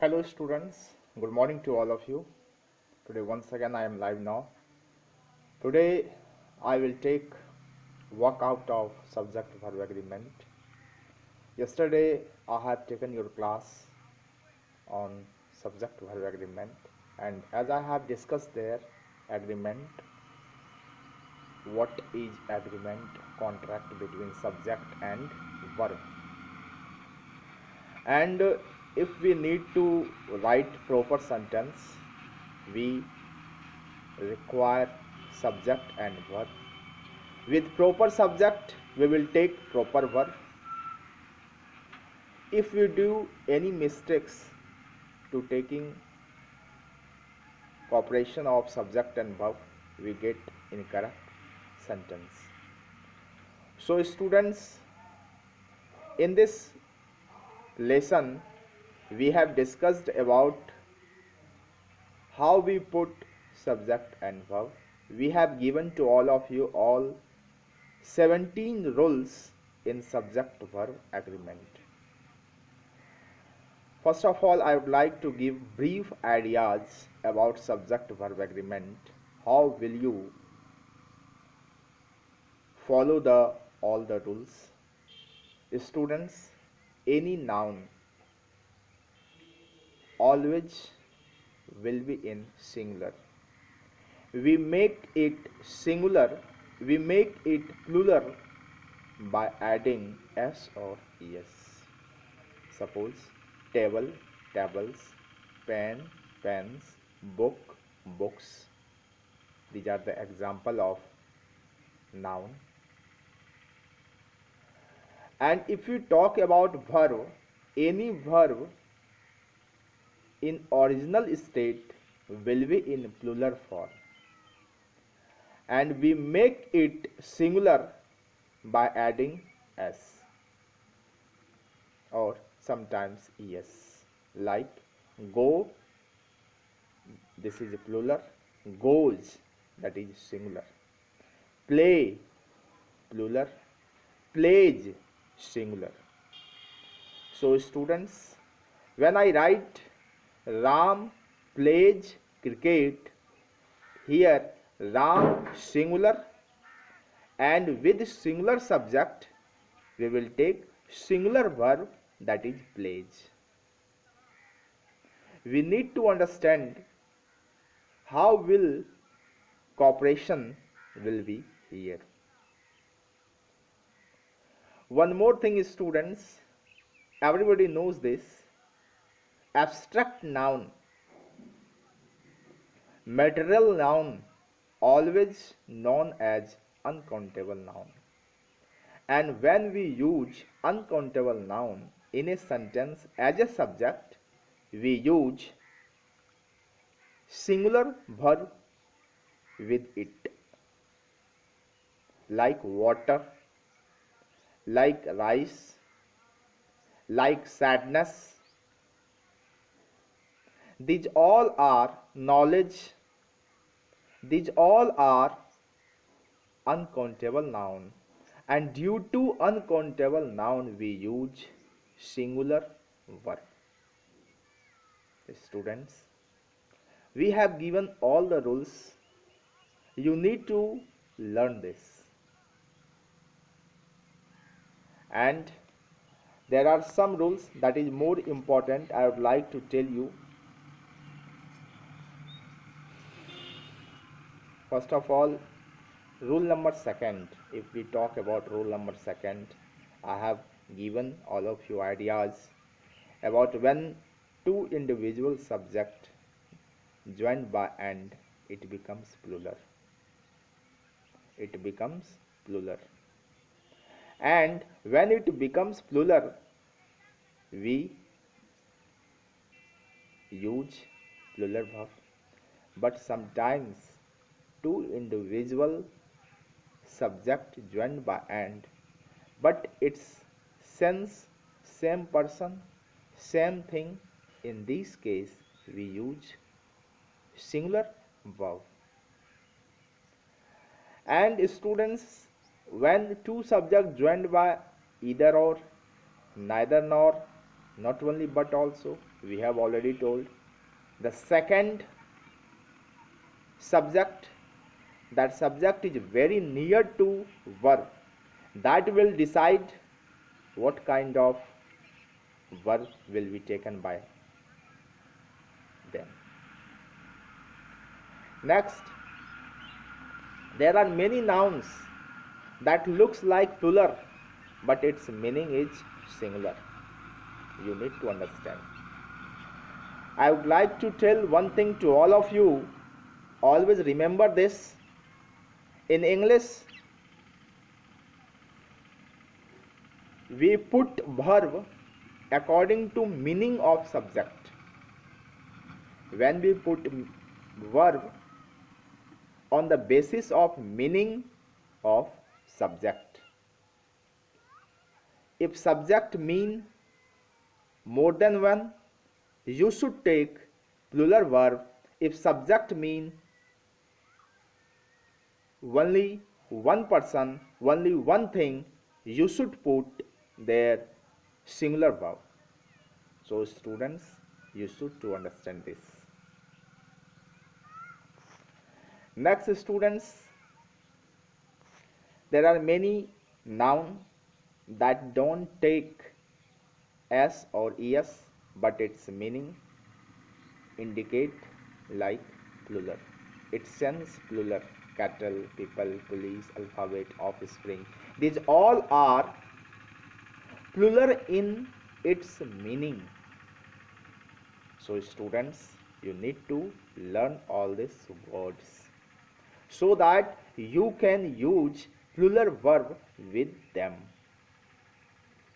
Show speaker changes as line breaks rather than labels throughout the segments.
Hello students, good morning to all of you. Today once again I am live now. Today I will take work out of subject verb agreement. Yesterday I have taken your class on subject verb agreement, and as I have discussed there, agreement, what is agreement, contract between subject and verb. And if we need to write proper sentence, we require subject and verb. With proper subject, we will take proper verb. If we do any mistakes to taking cooperation of subject and verb, we get incorrect sentence. So students, in this lesson, we have discussed about how we put subject and verb. We have given to all of you all 17 rules in subject verb agreement. First of all, I would like to give brief ideas about subject verb agreement. How will you follow all the rules? Students, any noun always will be in singular. We make it singular, we make it plural by adding s or es. Suppose table, tables, pen, pens, book, books. These are the example of noun. And if you talk about verb, any verb in original state will be in plural form, and we make it singular by adding s or sometimes es. Like go, this is a plural, goes, that is singular. Play, plural, plays, singular. So students, when I write Ram plays cricket, here Ram singular, and with singular subject we will take singular verb, that is plays. We need to understand how will cooperation will be here. One more thing is students, everybody knows this, abstract noun, material noun always known as uncountable noun. And when we use uncountable noun in a sentence as a subject, we use singular verb with it, like water, like rice, like sadness. These all are knowledge, these all are uncountable noun, and due to uncountable noun we use singular verb. Students, we have given all the rules, you need to learn this. And there are some rules that is more important, I would like to tell you. First of all, rule number second. If we talk about rule number second, I have given all of you ideas about when two individual subject joined by and, it becomes plural. It becomes plural. And when it becomes plural, we use plural verb. But sometimes two individual subject joined by and, but its sense same person, same thing. In this case we use singular verb. And students, when two subjects joined by either or, neither nor, not only but also, we have already told. The second subject, that subject is very near to verb, that will decide what kind of verb will be taken by them. Next, there are many nouns that looks like plural but its meaning is singular. You need to understand. I would like to tell one thing to all of you. Always remember this. In English, we put verb according to meaning of subject. When we put verb on the basis of meaning of subject, if subject mean more than one, you should take plural verb. If subject mean only one person, only one thing, you should put their singular verb. So students, you should to understand this. Next students, there are many noun that don't take s or es but its meaning indicate like plural. It sends plural. Cattle, people, police, alphabet, offspring. These all are plural in its meaning. So students, you need to learn all these words so that you can use plural verb with them.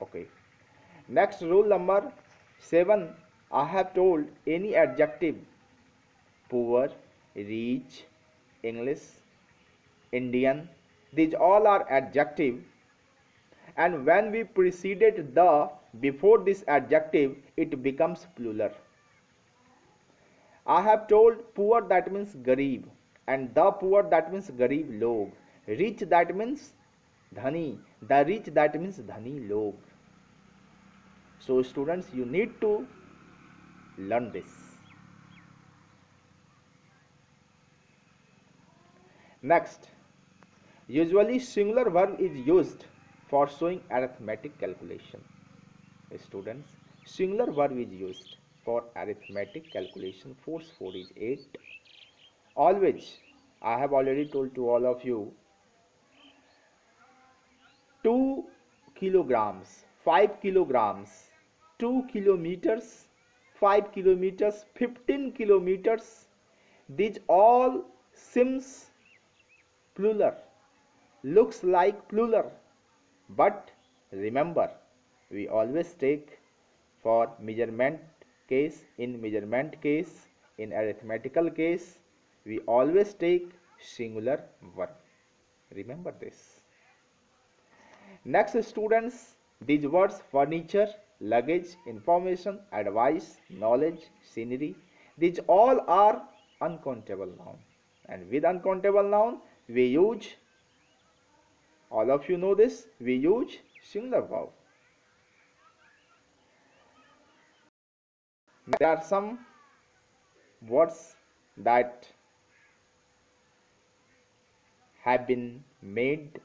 Okay. Next, rule number 7. I have told any adjective, poor, rich, English, Indian, these all are adjective, and when we preceded the before this adjective, it becomes plural. I have told poor, that means garib, and the poor, that means garib log. Rich, that means dhani, the rich, that means dhani log. So students, you need to learn this. Next, usually singular verb is used for showing arithmetic calculation. Students, singular verb is used for arithmetic calculation. 4 4 is 8. Always, I have already told to all of you, 2 kilograms, 5 kilograms, 2 kilometers, 5 kilometers, 15 kilometers, these all seems plural, looks like plural, but remember, we always take for measurement case, in arithmetical case, we always take singular verb. Remember this. Next students, these words furniture, luggage, information, advice, knowledge, scenery, these all are uncountable noun, and with uncountable noun we use, all of you know this, we use singular verb. There are some words that have been made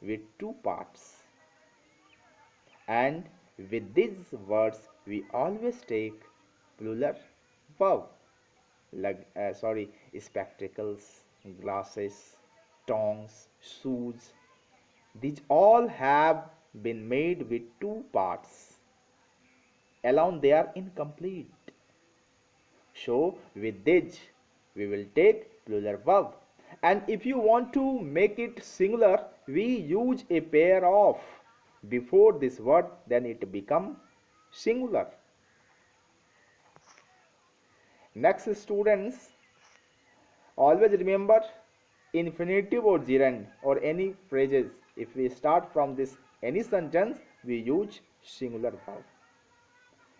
with two parts, and with these words we always take plural verb, like spectacles, glasses, tongs, shoes, these all have been made with two parts, alone they are incomplete. So with this we will take plural verb, and if you want to make it singular, we use a pair of before this word, then it become singular. Next students, always remember, infinitive or gerund or any phrases, if we start from this any sentence, we use singular verb.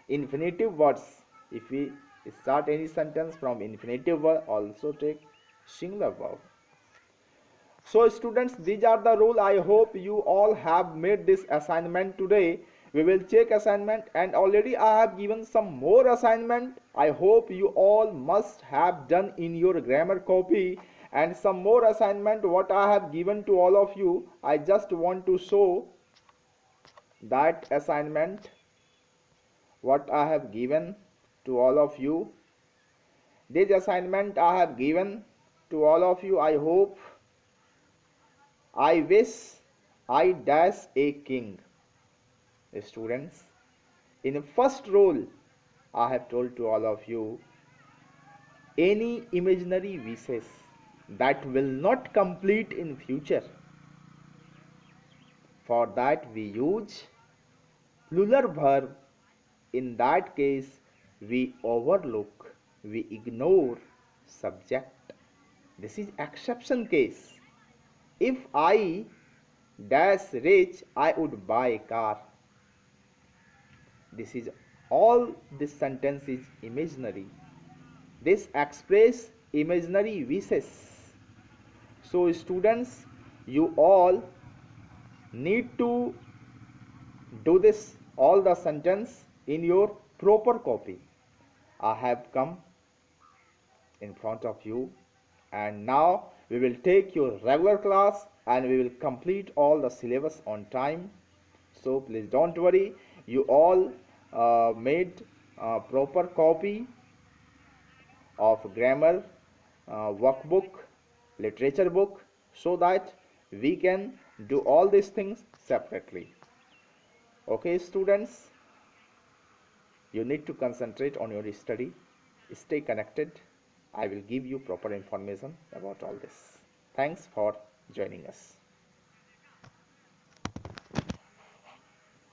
Infinitive words, if we start any sentence from infinitive verb, also take singular verb. So students, these are the rule. I hope you all have made this assignment today, we will check assignment, and already I have given some more assignment. I hope you all must have done in your grammar copy, and some more assignment what I have given to all of you. I just want to show that assignment what I have given to all of you. This assignment I have given to all of you. I hope, I wish I dash a king. Students, in first role I have told to all of you, any imaginary wishes that will not complete in future, for that we use plural verb. In that case we overlook, we ignore subject. This is exception case. If I dash rich, I would buy a car. This is all, this sentence is imaginary. This express imaginary wishes. So students, you all need to do this all the sentence in your proper copy. I have come in front of you, and now we will take your regular class and we will complete all the syllabus on time. So please don't worry, you all made a proper copy of grammar workbook, literature book, so that we can do all these things separately. Okay students, you need to concentrate on your study. Stay connected. I will give you proper information about all this. Thanks for joining us.